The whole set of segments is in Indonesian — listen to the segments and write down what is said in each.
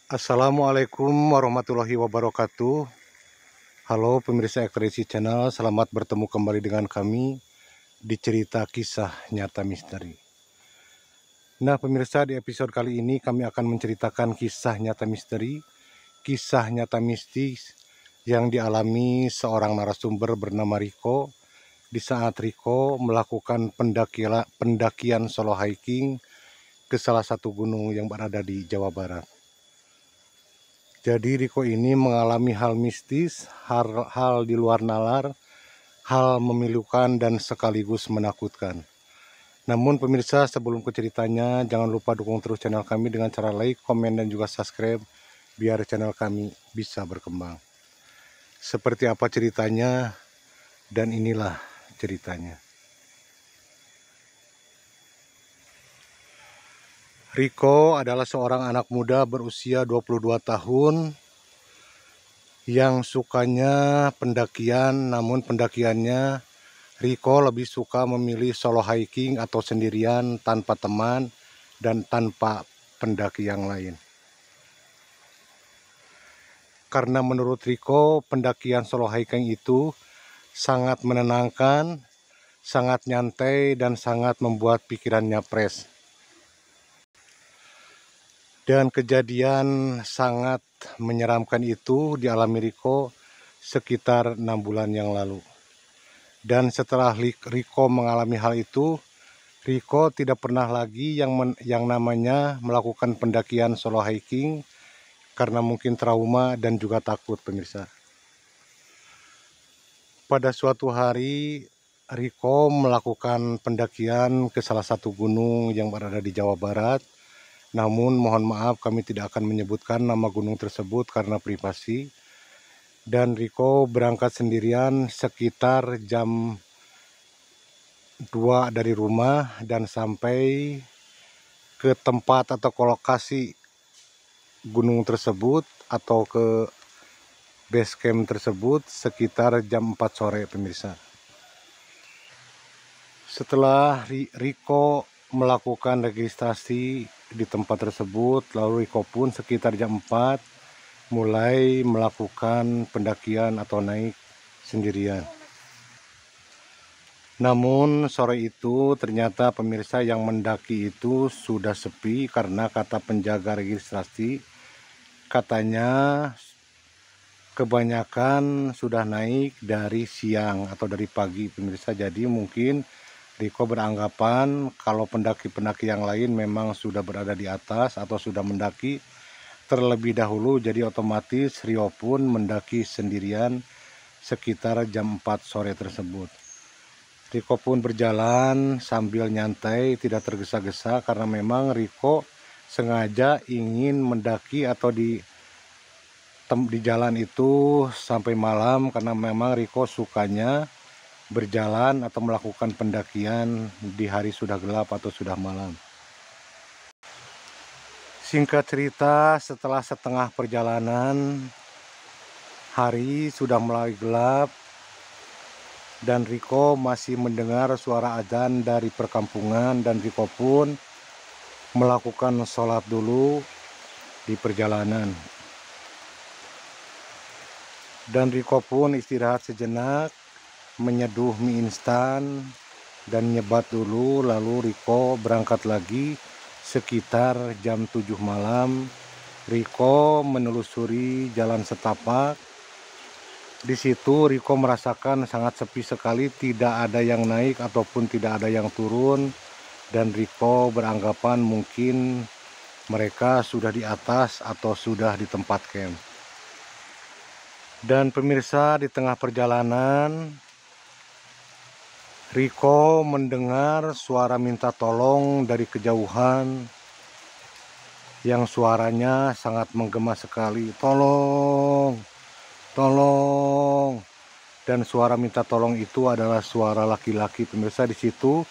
Assalamualaikum warahmatullahi wabarakatuh. Halo pemirsa Ekspedisi Channel, selamat bertemu kembali dengan kami di cerita kisah nyata misteri. Nah pemirsa, di episode kali ini kami akan menceritakan kisah nyata misteri, kisah nyata mistis yang dialami seorang narasumber bernama Riko di saat Riko melakukan pendakian solo hiking ke salah satu gunung yang berada di Jawa Barat. Jadi Riko ini mengalami hal mistis, hal di luar nalar, hal memilukan dan sekaligus menakutkan. Namun pemirsa, sebelum ke ceritanya, jangan lupa dukung terus channel kami dengan cara like, komen, dan juga subscribe, biar channel kami bisa berkembang. Seperti apa ceritanya, dan inilah ceritanya. Riko adalah seorang anak muda berusia 22 tahun yang sukanya pendakian, namun pendakiannya Riko lebih suka memilih solo hiking atau sendirian tanpa teman dan tanpa pendaki yang lain. Karena menurut Riko, pendakian solo hiking itu sangat menenangkan, sangat nyantai, dan sangat membuat pikirannya fresh. Dan kejadian sangat menyeramkan itu dialami Riko sekitar 6 bulan yang lalu. Dan setelah Riko mengalami hal itu, Riko tidak pernah lagi yang namanya melakukan pendakian solo hiking karena mungkin trauma dan juga takut pemirsa. Pada suatu hari Riko melakukan pendakian ke salah satu gunung yang berada di Jawa Barat. Namun mohon maaf kami tidak akan menyebutkan nama gunung tersebut karena privasi. Dan Riko berangkat sendirian sekitar jam 2 dari rumah dan sampai ke tempat atau ke lokasi gunung tersebut atau ke base camp tersebut sekitar jam 4 sore pemirsa. Setelah Riko melakukan registrasi di tempat tersebut, lalu Riko pun sekitar jam 4 mulai melakukan pendakian atau naik sendirian. Namun sore itu ternyata pemirsa yang mendaki itu sudah sepi karena kata penjaga registrasi katanya kebanyakan sudah naik dari siang atau dari pagi pemirsa. Jadi mungkin Riko beranggapan kalau pendaki-pendaki yang lain memang sudah berada di atas atau sudah mendaki terlebih dahulu, jadi otomatis Rio pun mendaki sendirian sekitar jam 4 sore tersebut. Riko pun berjalan sambil nyantai, tidak tergesa-gesa karena memang Riko sengaja ingin mendaki atau di jalan itu sampai malam karena memang Riko sukanya berjalan atau melakukan pendakian di hari sudah gelap atau sudah malam. Singkat cerita, setelah setengah perjalanan, hari sudah mulai gelap dan Riko masih mendengar suara azan dari perkampungan dan Riko pun melakukan sholat dulu di perjalanan. Dan Riko pun istirahat sejenak, menyeduh mie instan dan nyebat dulu, lalu Riko berangkat lagi sekitar jam 7 malam. Riko menelusuri jalan setapak. Di situ Riko merasakan sangat sepi sekali, tidak ada yang naik ataupun tidak ada yang turun, dan Riko beranggapan mungkin mereka sudah di atas atau sudah di tempat camp. Dan pemirsa, di tengah perjalanan Riko mendengar suara minta tolong dari kejauhan yang suaranya sangat menggema sekali. Tolong, tolong. Dan suara minta tolong itu adalah suara laki-laki pemirsa. Di situ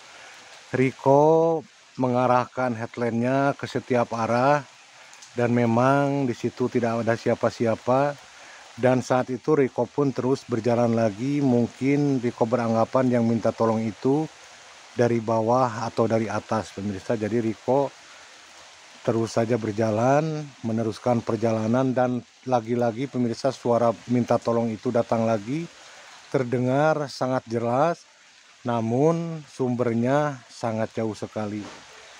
Riko mengarahkan headlampnya ke setiap arah dan memang di situ tidak ada siapa-siapa. Dan saat itu Riko pun terus berjalan lagi. Mungkin Riko beranggapan yang minta tolong itu dari bawah atau dari atas pemirsa. Jadi Riko terus saja berjalan, meneruskan perjalanan, dan lagi-lagi pemirsa suara minta tolong itu datang lagi, terdengar sangat jelas, namun sumbernya sangat jauh sekali.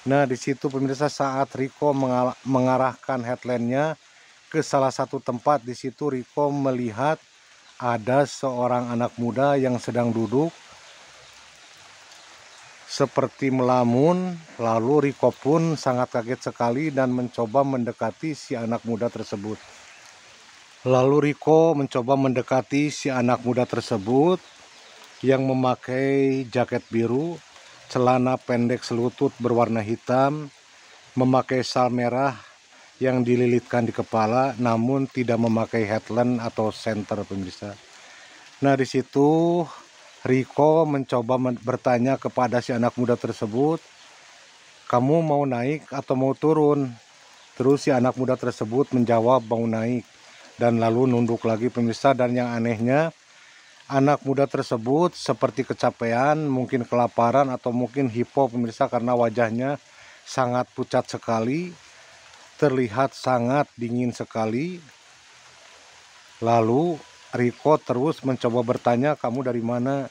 Nah, di situ pemirsa saat Riko mengarahkan headlamp-nya ke salah satu tempat, di situ Riko melihat ada seorang anak muda yang sedang duduk seperti melamun. Lalu Riko pun sangat kaget sekali dan mencoba mendekati si anak muda tersebut. Lalu Riko mencoba mendekati si anak muda tersebut yang memakai jaket biru, celana pendek selutut berwarna hitam, memakai sal merah yang dililitkan di kepala, namun tidak memakai headlamp atau senter pemirsa. Nah, di situ Riko mencoba bertanya kepada si anak muda tersebut, "Kamu mau naik atau mau turun?" Terus si anak muda tersebut menjawab mau naik, dan lalu nunduk lagi pemirsa. Dan yang anehnya, anak muda tersebut seperti kecapean, mungkin kelaparan atau mungkin hipo pemirsa, karena wajahnya sangat pucat sekali, terlihat sangat dingin sekali. Lalu Riko terus mencoba bertanya, "Kamu dari mana?"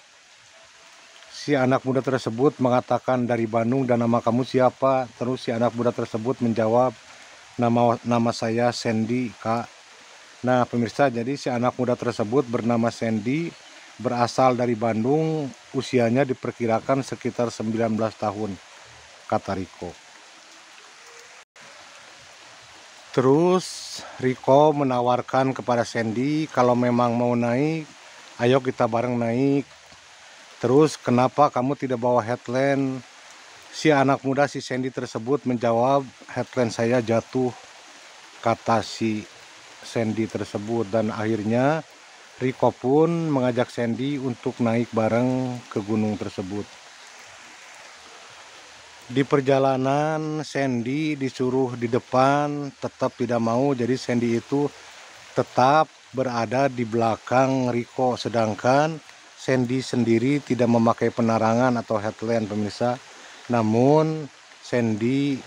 Si anak muda tersebut mengatakan dari Bandung, "Dan nama kamu siapa?" Terus si anak muda tersebut menjawab, nama saya Sandy, Kak." Nah pemirsa, jadi si anak muda tersebut bernama Sandy, berasal dari Bandung, usianya diperkirakan sekitar 19 tahun, kata Riko. Terus Riko menawarkan kepada Sandy, kalau memang mau naik, ayo kita bareng naik. Terus, "Kenapa kamu tidak bawa headlamp?" Si anak muda, si Sandy tersebut menjawab, "Headlamp saya jatuh," kata si Sandy tersebut. Dan akhirnya Riko pun mengajak Sandy untuk naik bareng ke gunung tersebut. Di perjalanan Sandy disuruh di depan, tetap tidak mau. Jadi Sandy itu tetap berada di belakang Riko, sedangkan Sandy sendiri tidak memakai penerangan atau headlamp pemirsa. Namun Sandy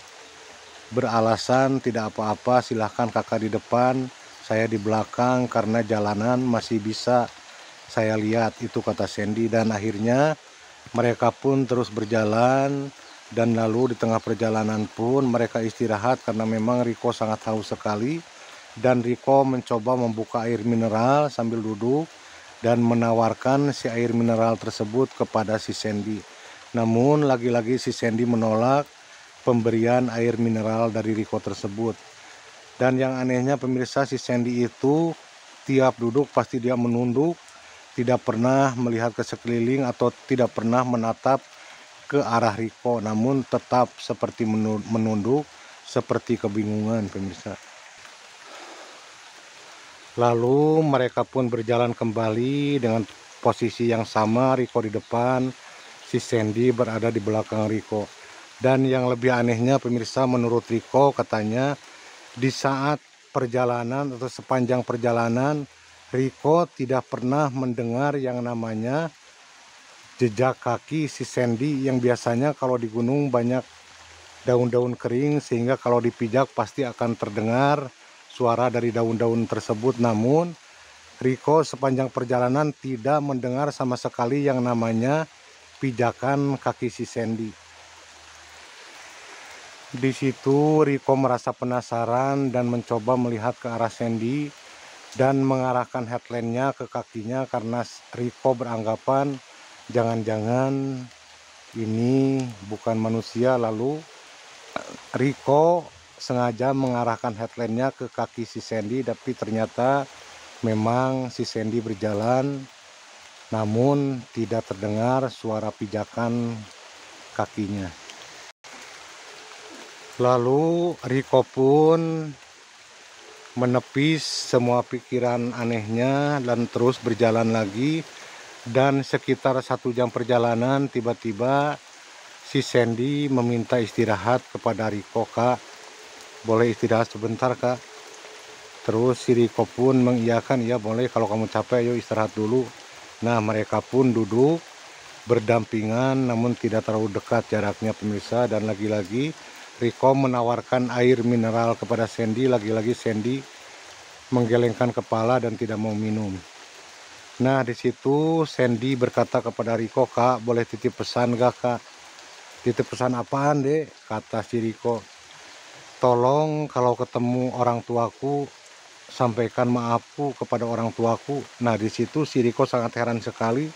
beralasan, "Tidak apa-apa, silahkan kakak di depan, saya di belakang karena jalanan masih bisa saya lihat," itu kata Sandy. Dan akhirnya mereka pun terus berjalan, dan lalu di tengah perjalanan pun mereka istirahat karena memang Riko sangat haus sekali. Dan Riko mencoba membuka air mineral sambil duduk dan menawarkan si air mineral tersebut kepada si Sandy. Namun lagi-lagi si Sandy menolak pemberian air mineral dari Riko tersebut. Dan yang anehnya pemirsa, si Sandy itu tiap duduk pasti dia menunduk, tidak pernah melihat ke sekeliling atau tidak pernah menatap ke arah Riko, namun tetap seperti menunduk, seperti kebingungan pemirsa. Lalu mereka pun berjalan kembali dengan posisi yang sama, Riko di depan, si Sandy berada di belakang Riko. Dan yang lebih anehnya pemirsa, menurut Riko katanya, di saat perjalanan atau sepanjang perjalanan, Riko tidak pernah mendengar yang namanya jejak kaki si Sandy, yang biasanya kalau di gunung banyak daun-daun kering sehingga kalau dipijak pasti akan terdengar suara dari daun-daun tersebut. Namun Riko sepanjang perjalanan tidak mendengar sama sekali yang namanya pijakan kaki si Sandy. Di situ Riko merasa penasaran dan mencoba melihat ke arah Sandy dan mengarahkan headlamp-nya ke kakinya, karena Riko beranggapan jangan-jangan ini bukan manusia. Lalu Riko sengaja mengarahkan headlamp-nya ke kaki si Sandy, tapi ternyata memang si Sandy berjalan, namun tidak terdengar suara pijakan kakinya. Lalu Riko pun menepis semua pikiran anehnya dan terus berjalan lagi. Dan sekitar 1 jam perjalanan, tiba-tiba si Sandy meminta istirahat kepada Riko, "Kak, boleh istirahat sebentar, Kak?" Terus si Riko pun mengiyakan, "Iya boleh, kalau kamu capek ayo istirahat dulu." Nah mereka pun duduk berdampingan namun tidak terlalu dekat jaraknya pemirsa. Dan lagi-lagi Riko menawarkan air mineral kepada Sandy. Lagi-lagi Sandy menggelengkan kepala dan tidak mau minum. Nah, di situ Sandy berkata kepada Riko, "Kak, boleh titip pesan gak, Kak?" "Titip pesan apaan, Dek?" kata si Riko. "Tolong kalau ketemu orang tuaku, sampaikan maafku kepada orang tuaku." Nah, di situ si Riko sangat heran sekali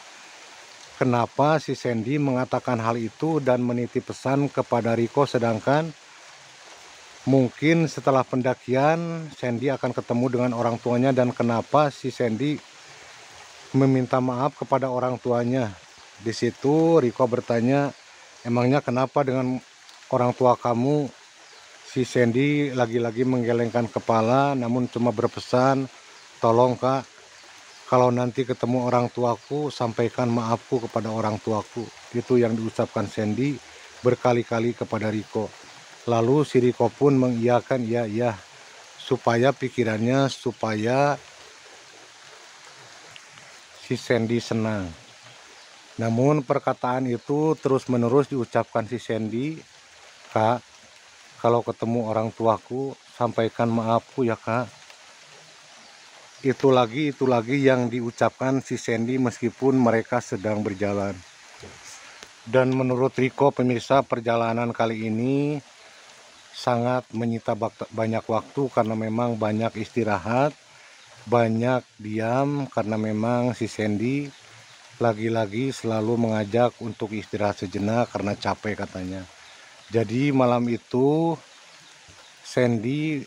kenapa si Sandy mengatakan hal itu dan menitip pesan kepada Riko, sedangkan mungkin setelah pendakian Sandy akan ketemu dengan orang tuanya, dan kenapa si Sandy meminta maaf kepada orang tuanya. Di situ Riko bertanya, "Emangnya kenapa dengan orang tua kamu?" Si Sandy lagi-lagi menggelengkan kepala namun cuma berpesan, "Tolong, Kak, kalau nanti ketemu orang tuaku, sampaikan maafku kepada orang tuaku." Itu yang diucapkan Sandy berkali-kali kepada Riko. Lalu si Riko pun mengiyakan, "Iya, supaya pikirannya, supaya si Sandy senang." Namun perkataan itu terus-menerus diucapkan si Sandy, "Kak, kalau ketemu orang tuaku, sampaikan maafku ya, Kak." Itu lagi yang diucapkan si Sandy meskipun mereka sedang berjalan. Dan menurut Riko, pemirsa, perjalanan kali ini sangat menyita banyak waktu karena memang banyak istirahat, banyak diam, karena memang si Sandy lagi-lagi selalu mengajak untuk istirahat sejenak karena capek katanya. Jadi malam itu Sandy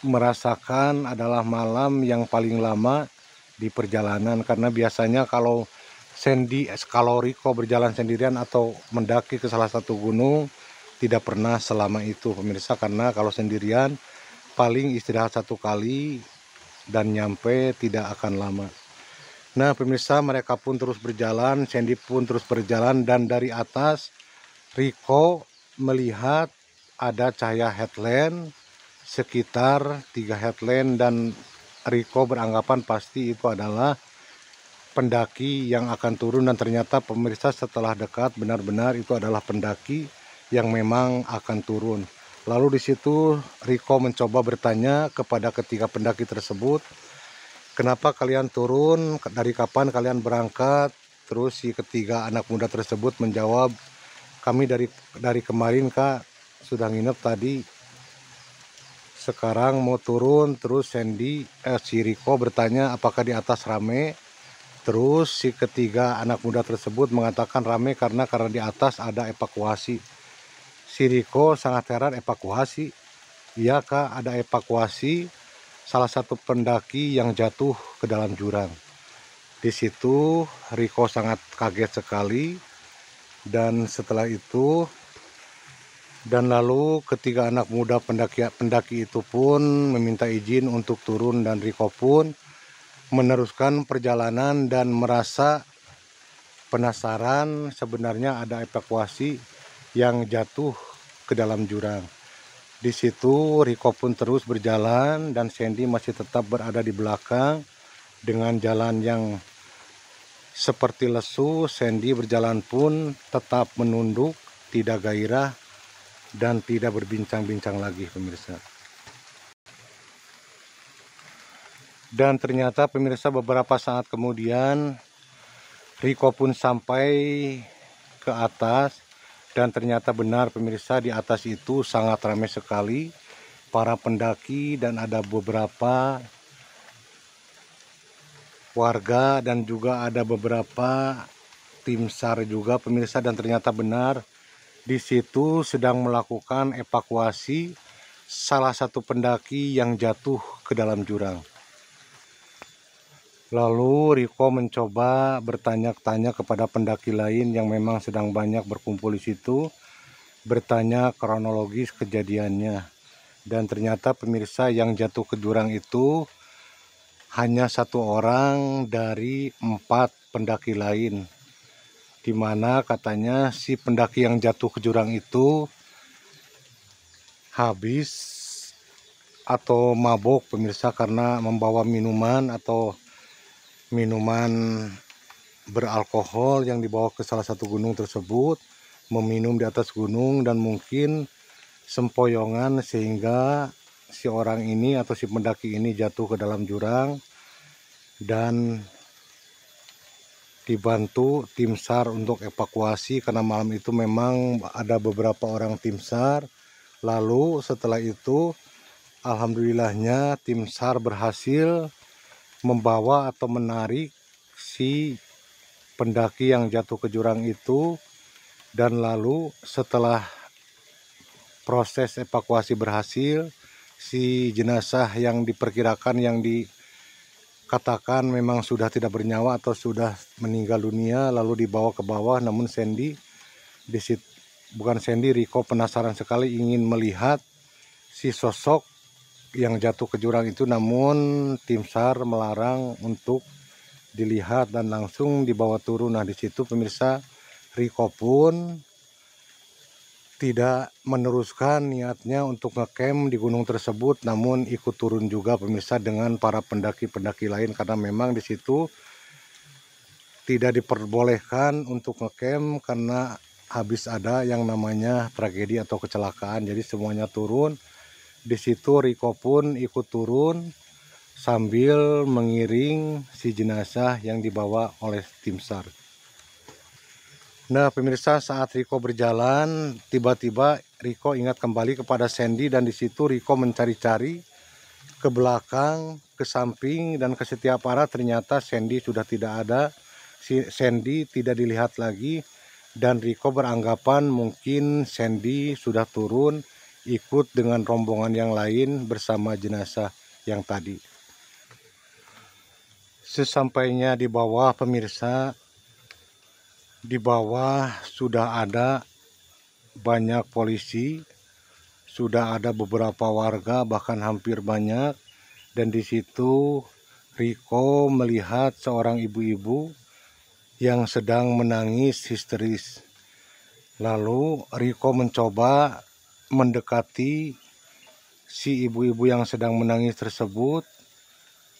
merasakan adalah malam yang paling lama di perjalanan, karena biasanya kalau Riko berjalan sendirian atau mendaki ke salah satu gunung tidak pernah selama itu, pemirsa, karena kalau sendirian paling istirahat 1 kali dan nyampe tidak akan lama. Nah, pemirsa, mereka pun terus berjalan, Sandy pun terus berjalan, dan dari atas Riko melihat ada cahaya headland sekitar 3 headland, dan Riko beranggapan pasti itu adalah pendaki yang akan turun, dan ternyata pemirsa setelah dekat benar-benar itu adalah pendaki yang memang akan turun. Lalu di situ Riko mencoba bertanya kepada ketiga pendaki tersebut, "Kenapa kalian turun? Dari kapan kalian berangkat?" Terus si ketiga anak muda tersebut menjawab, "Kami dari kemarin, Kak, sudah nginep tadi. Sekarang mau turun." Terus si Riko bertanya, "Apakah di atas rame?" Terus si ketiga anak muda tersebut mengatakan rame karena di atas ada evakuasi. Si Riko sangat heran, "Evakuasi?" "Iya, Kak, ada evakuasi salah satu pendaki yang jatuh ke dalam jurang." Di situ Riko sangat kaget sekali, dan setelah itu lalu ketiga anak muda pendaki itu pun meminta izin untuk turun, dan Riko pun meneruskan perjalanan dan merasa penasaran sebenarnya ada evakuasi yang jatuh ke dalam jurang. Di situ Riko pun terus berjalan dan Sandy masih tetap berada di belakang dengan jalan yang seperti lesu. Sandy berjalan pun tetap menunduk, tidak gairah dan tidak berbincang-bincang lagi, pemirsa. Dan ternyata, pemirsa, beberapa saat kemudian Riko pun sampai ke atas, dan ternyata benar, pemirsa, di atas itu sangat ramai sekali para pendaki dan ada beberapa warga dan juga ada beberapa tim SAR juga, pemirsa, dan ternyata benar di situ sedang melakukan evakuasi salah satu pendaki yang jatuh ke dalam jurang. Lalu Riko mencoba bertanya-tanya kepada pendaki lain yang memang sedang banyak berkumpul di situ, bertanya kronologis kejadiannya. Dan ternyata, pemirsa, yang jatuh ke jurang itu hanya 1 orang dari 4 pendaki lain, di mana katanya si pendaki yang jatuh ke jurang itu habis atau mabuk, pemirsa, karena membawa minuman atau minuman beralkohol yang dibawa ke salah satu gunung tersebut, meminum di atas gunung dan mungkin sempoyongan sehingga si orang ini atau si pendaki ini jatuh ke dalam jurang dan dibantu tim SAR untuk evakuasi karena malam itu memang ada beberapa orang tim SAR. Lalu setelah itu alhamdulillahnya tim SAR berhasil membawa atau menarik si pendaki yang jatuh ke jurang itu, dan lalu setelah proses evakuasi berhasil, si jenazah yang diperkirakan yang dikatakan memang sudah tidak bernyawa atau sudah meninggal dunia lalu dibawa ke bawah. Namun Riko penasaran sekali ingin melihat si sosok yang jatuh ke jurang itu, namun tim SAR melarang untuk dilihat dan langsung dibawa turun. Nah, di situ pemirsa, Riko pun tidak meneruskan niatnya untuk ngecamp di gunung tersebut, namun ikut turun juga pemirsa dengan para pendaki-pendaki lain karena memang di situ tidak diperbolehkan untuk ngecamp karena habis ada yang namanya tragedi atau kecelakaan. Jadi semuanya turun. Di situ Riko pun ikut turun sambil mengiring si jenazah yang dibawa oleh tim SAR. Nah pemirsa, saat Riko berjalan, tiba-tiba Riko ingat kembali kepada Sandy dan di situ Riko mencari-cari ke belakang, ke samping, dan ke setiap arah. Ternyata Sandy sudah tidak ada, Sandy tidak dilihat lagi, dan Riko beranggapan mungkin Sandy sudah turun ikut dengan rombongan yang lain bersama jenazah yang tadi. Sesampainya di bawah pemirsa, di bawah sudah ada banyak polisi, sudah ada beberapa warga, bahkan hampir banyak. Dan di situ Riko melihat seorang ibu-ibu yang sedang menangis histeris. Lalu Riko mencoba mendekati si ibu-ibu yang sedang menangis tersebut.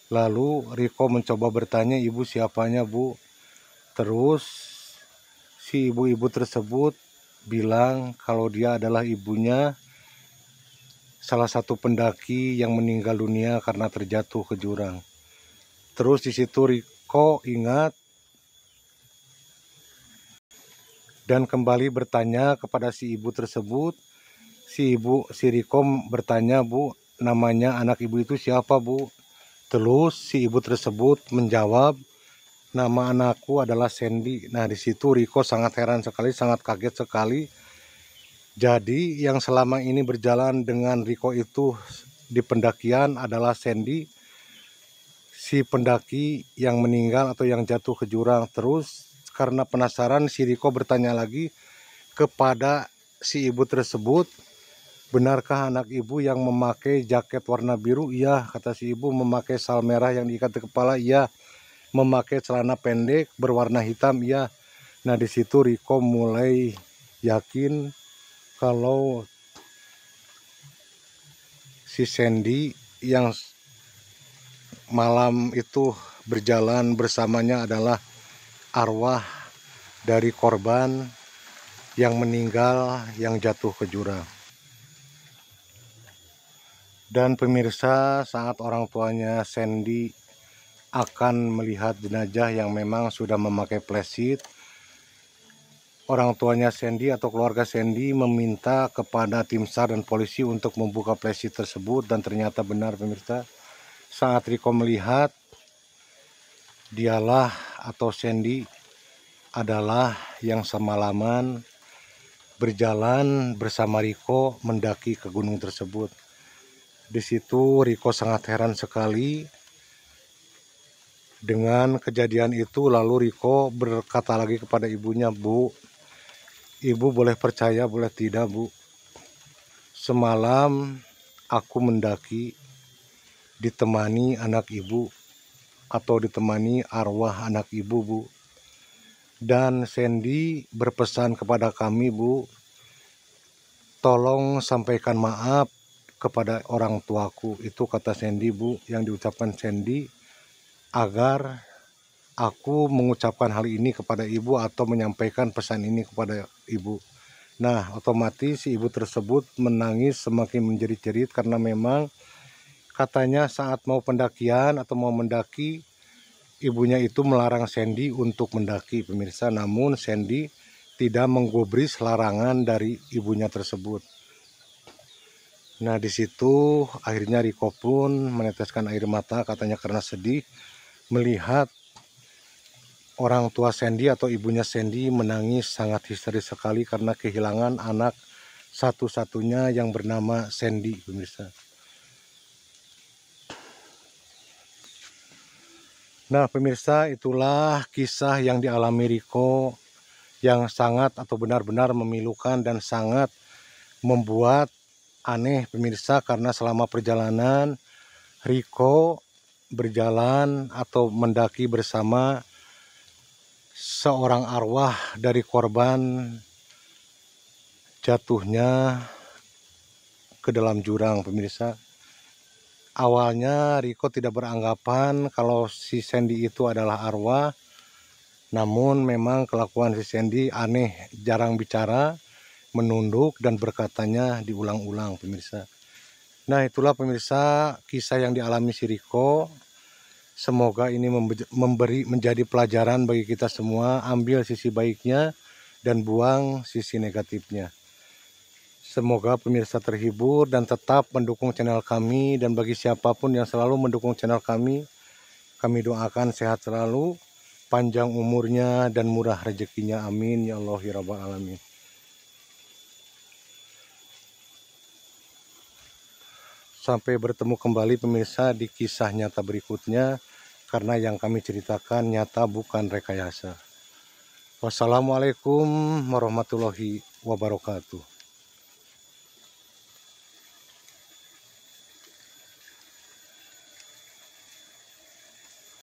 Lalu Riko mencoba bertanya, "Ibu siapanya, Bu?" Terus si ibu-ibu tersebut bilang kalau dia adalah ibunya salah satu pendaki yang meninggal dunia karena terjatuh ke jurang. Terus di situ Riko ingat dan kembali bertanya kepada si ibu tersebut. Si Riko bertanya, "Bu, namanya anak ibu itu siapa, Bu?" Terus si ibu tersebut menjawab, "Nama anakku adalah Sandy." Nah, di situ Riko sangat heran sekali, sangat kaget sekali. Jadi yang selama ini berjalan dengan Riko itu di pendakian adalah Sandy, si pendaki yang meninggal atau yang jatuh ke jurang. Terus karena penasaran, si Riko bertanya lagi kepada si ibu tersebut, "Benarkah anak ibu yang memakai jaket warna biru?" "Iya," kata si ibu. "Memakai sal merah yang diikat di kepala?" "Iya." "Memakai celana pendek berwarna hitam?" "Iya." Nah, di situ Riko mulai yakin kalau si Sandy yang malam itu berjalan bersamanya adalah arwah dari korban yang meninggal yang jatuh ke jurang. Dan pemirsa, saat orang tuanya Sandy akan melihat jenazah yang memang sudah memakai plastik, orang tuanya Sandy atau keluarga Sandy meminta kepada tim SAR dan polisi untuk membuka plastik tersebut, dan ternyata benar pemirsa. Saat Riko melihat, dialah atau Sandy adalah yang semalaman berjalan bersama Riko mendaki ke gunung tersebut. Di situ Riko sangat heran sekali dengan kejadian itu. Lalu Riko berkata lagi kepada ibunya, "Bu, Ibu boleh percaya boleh tidak, Bu. Semalam aku mendaki ditemani anak ibu atau ditemani arwah anak ibu, Bu. Dan Sandy berpesan kepada kami, Bu, tolong sampaikan maaf kepada orang tuaku." Itu kata Sandy, Bu, yang diucapkan Sandy agar aku mengucapkan hal ini kepada ibu atau menyampaikan pesan ini kepada ibu. Nah, otomatis si ibu tersebut menangis semakin menjerit-jerit karena memang katanya saat mau pendakian atau mau mendaki, ibunya itu melarang Sandy untuk mendaki, pemirsa. Namun Sandy tidak menggubris larangan dari ibunya tersebut. Nah, di situ akhirnya Riko pun meneteskan air mata, katanya karena sedih melihat orang tua Sandy atau ibunya Sandy menangis sangat histeris sekali karena kehilangan anak satu-satunya yang bernama Sandy, pemirsa. Nah, pemirsa, itulah kisah yang dialami Riko yang sangat atau benar-benar memilukan dan sangat membuat aneh, pemirsa, karena selama perjalanan Riko berjalan atau mendaki bersama seorang arwah dari korban jatuhnya ke dalam jurang, pemirsa. Awalnya Riko tidak beranggapan kalau si Sandy itu adalah arwah, namun memang kelakuan si Sandy aneh, jarang bicara, menunduk dan berkatanya diulang-ulang, pemirsa. Nah, itulah pemirsa kisah yang dialami si Riko. Semoga ini menjadi pelajaran bagi kita semua, ambil sisi baiknya dan buang sisi negatifnya. Semoga pemirsa terhibur dan tetap mendukung channel kami, dan bagi siapapun yang selalu mendukung channel kami doakan sehat selalu, panjang umurnya dan murah rezekinya, amin ya Allah ya rabbal alamin. Sampai bertemu kembali pemirsa di kisah nyata berikutnya, karena yang kami ceritakan nyata bukan rekayasa. Wassalamualaikum warahmatullahi wabarakatuh.